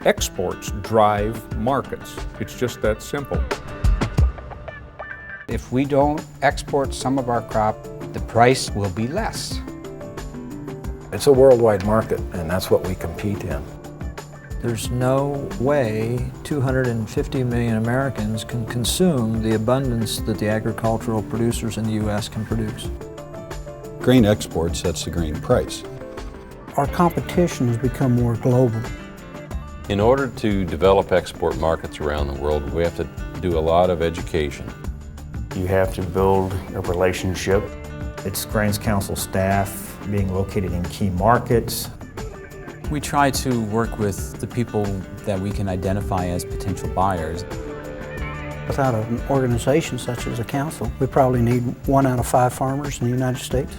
Exports drive markets. It's just that simple. If we don't export some of our crop, the price will be less. It's a worldwide market, and that's what we compete in. There's no way 250 million Americans can consume the abundance that the agricultural producers in the U.S. can produce. Grain export sets the grain price. Our competition has become more global. In order to develop export markets around the world, we have to do a lot of education. You have to build a relationship. It's Grains Council staff being located in key markets. We try to work with the people that we can identify as potential buyers. Without an organization such as a council, we probably need 1 out of 5 farmers in the United States.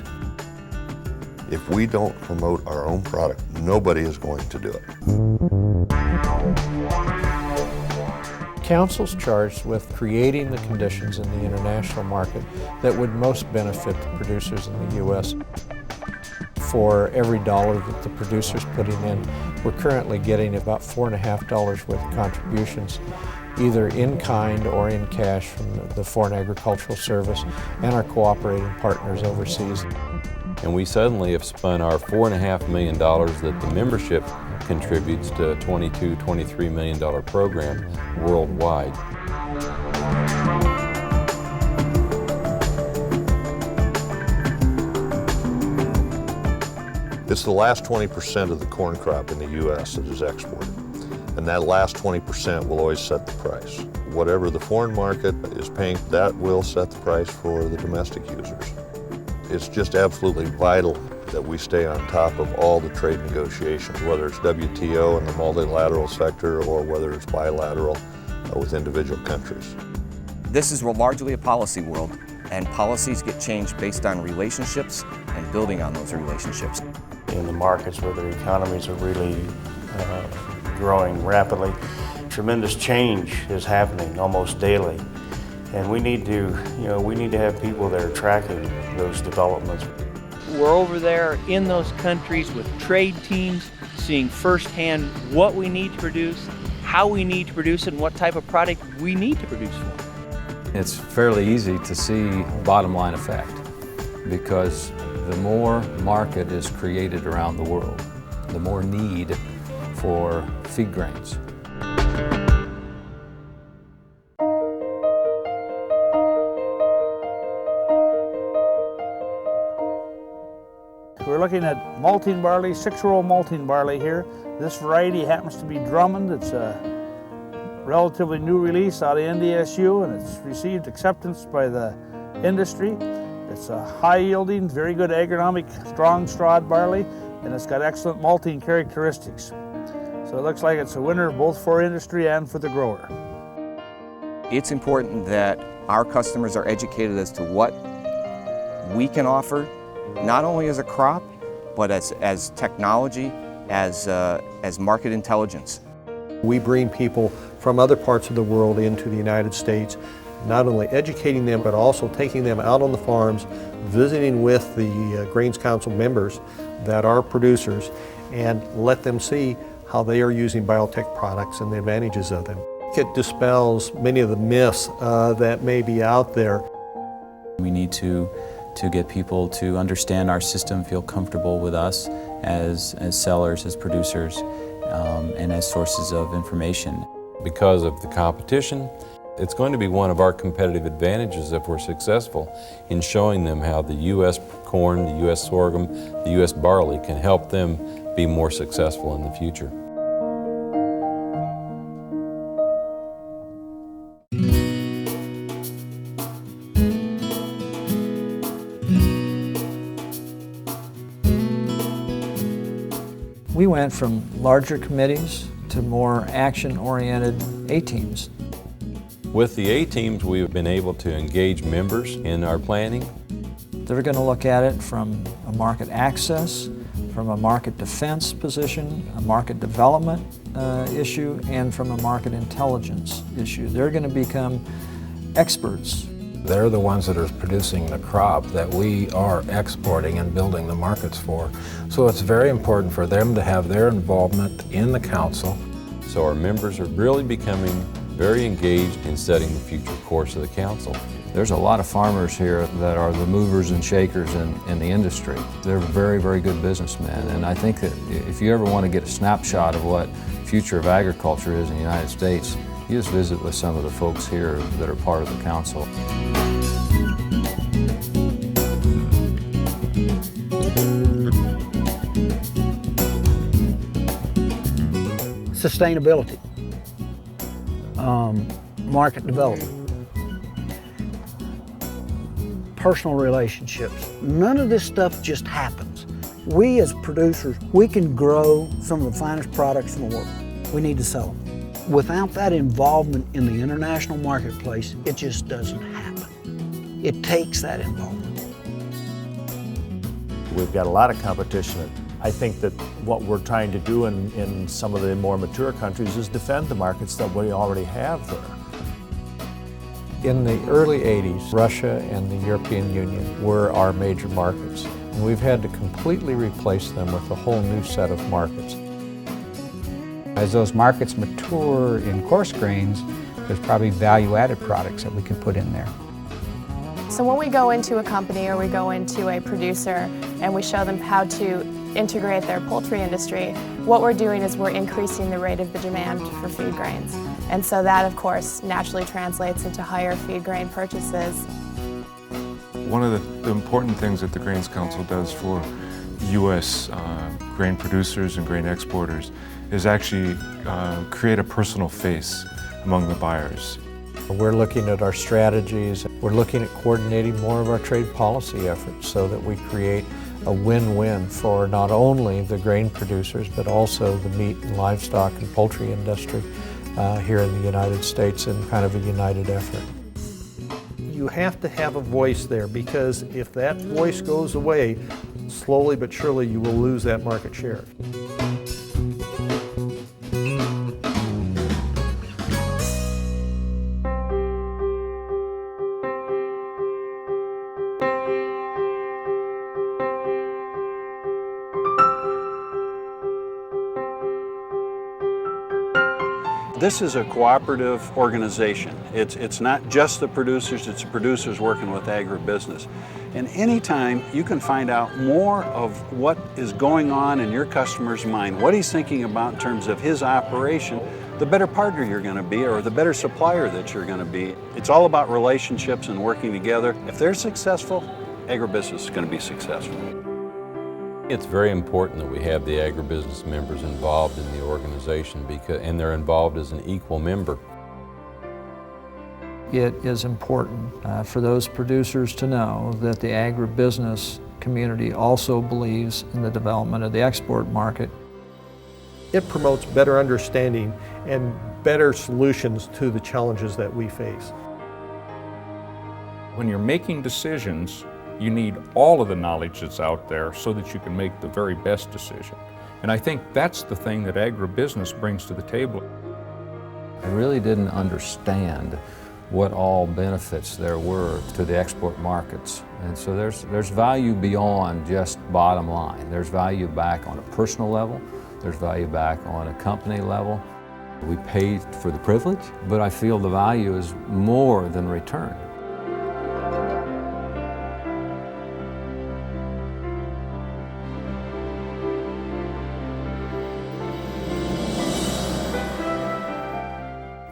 If we don't promote our own product, nobody is going to do it. Council's charged with creating the conditions in the international market that would most benefit the producers in the U.S. For every dollar that the producer's putting in, we're currently getting about $4.50 worth of contributions, either in kind or in cash from the Foreign Agricultural Service and our cooperating partners overseas. And we suddenly have spun our $4.5 million that the membership contributes to a $22–23 million program worldwide. It's the last 20% of the corn crop in the U.S. that is exported. And that last 20% will always set the price. Whatever the foreign market is paying, that will set the price for the domestic users. It's just absolutely vital that we stay on top of all the trade negotiations, whether it's WTO in the multilateral sector or whether it's bilateral with individual countries. This is largely a policy world, and policies get changed based on relationships and building on those relationships. In the markets where the economies are really growing rapidly, tremendous change is happening almost daily. And we need to have people that are tracking those developments. We're over there in those countries with trade teams, seeing firsthand what we need to produce, how we need to produce it, and what type of product we need to produce for. It's fairly easy to see bottom line effect because the more market is created around the world, the more need for feed grains. We're looking at malting barley, 6-year-old malting barley here. This variety happens to be Drummond. It's a relatively new release out of NDSU, and it's received acceptance by the industry. It's a high-yielding, very good agronomic, strong strawed barley, and it's got excellent malting characteristics. So it looks like it's a winner both for industry and for the grower. It's important that our customers are educated as to what we can offer, not only as a crop, but as technology, as market intelligence. We bring people from other parts of the world into the United States, not only educating them, but also taking them out on the farms, visiting with the Grains Council members that are producers, and let them see how they are using biotech products and the advantages of them. It dispels many of the myths that may be out there. We need to get people to understand our system, feel comfortable with us as sellers, as producers, and as sources of information. Because of the competition, it's going to be one of our competitive advantages if we're successful in showing them how the U.S. corn, the U.S. sorghum, the U.S. barley can help them be more successful in the future. We went from larger committees to more action-oriented A-teams. With the A-teams, we've been able to engage members in our planning. They're going to look at it from a market access, from a market defense position, a market development issue, and from a market intelligence issue. They're going to become experts. They're the ones that are producing the crop that we are exporting and building the markets for. So it's very important for them to have their involvement in the council. So our members are really becoming very engaged in setting the future course of the council. There's a lot of farmers here that are the movers and shakers in the industry. They're very, very good businessmen, and I think that if you ever want to get a snapshot of what future of agriculture is in the United States, you just visit with some of the folks here that are part of the council. Sustainability, market development, personal relationships. None of this stuff just happens. We as producers, we can grow some of the finest products in the world. We need to sell them. Without that involvement in the international marketplace, it just doesn't happen. It takes that involvement. We've got a lot of competition. I think that what we're trying to do in some of the more mature countries is defend the markets that we already have there. In the early 80s, Russia and the European Union were our major markets, and we've had to completely replace them with a whole new set of markets. As those markets mature in coarse grains, there's probably value-added products that we can put in there. So when we go into a company or we go into a producer and we show them how to integrate their poultry industry, what we're doing is we're increasing the rate of the demand for feed grains. And so that, of course, naturally translates into higher feed grain purchases. One of the important things that the Grains Council does for U.S. Grain producers and grain exporters is actually create a personal face among the buyers. We're looking at our strategies. We're looking at coordinating more of our trade policy efforts so that we create a win-win for not only the grain producers, but also the meat and livestock and poultry industry here in the United States in kind of a united effort. You have to have a voice there, because if that voice goes away, slowly but surely you will lose that market share. This is a cooperative organization. It's not just the producers, it's the producers working with agribusiness. And anytime you can find out more of what is going on in your customer's mind, what he's thinking about in terms of his operation, the better partner you're going to be, or the better supplier that you're going to be. It's all about relationships and working together. If they're successful, agribusiness is going to be successful. It's very important that we have the agribusiness members involved in the organization, and they're involved as an equal member. It is important for those producers to know that the agribusiness community also believes in the development of the export market. It promotes better understanding and better solutions to the challenges that we face. When you're making decisions, you need all of the knowledge that's out there so that you can make the very best decision. And I think that's the thing that agribusiness brings to the table. I really didn't understand what all benefits there were to the export markets. And so there's value beyond just bottom line. There's value back on a personal level. There's value back on a company level. We paid for the privilege, but I feel the value is more than returned.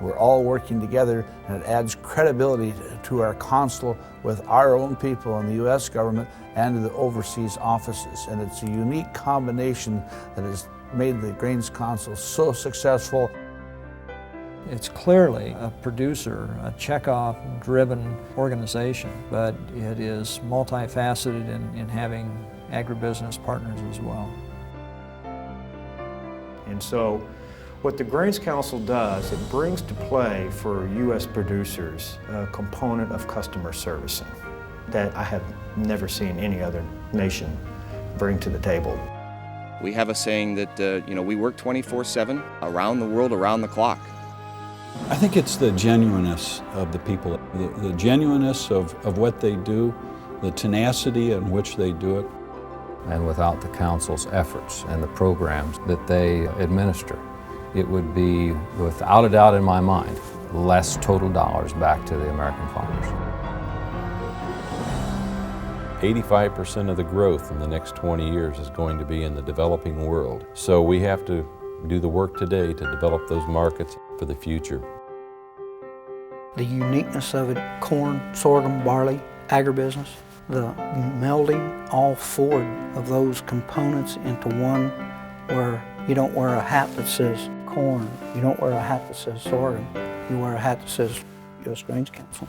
We're all working together, and it adds credibility to our consul with our own people in the U.S. government and to the overseas offices. And it's a unique combination that has made the Grains Council so successful. It's clearly a producer, a checkoff-driven organization, but it is multifaceted in having agribusiness partners as well. And so what the Grains Council does, it brings to play for U.S. producers a component of customer servicing that I have never seen any other nation bring to the table. We have a saying that we work 24/7 around the world, around the clock. I think it's the genuineness of the people, the genuineness of what they do, the tenacity in which they do it. And without the council's efforts and the programs that they administer, it would be, without a doubt in my mind, less total dollars back to the American farmers. 85% of the growth in the next 20 years is going to be in the developing world. So we have to do the work today to develop those markets for the future. The uniqueness of it, corn, sorghum, barley, agribusiness, the melding all four of those components into one, where you don't wear a hat that says corn, you don't wear a hat that says sorghum, you wear a hat that says U.S. Grains Council.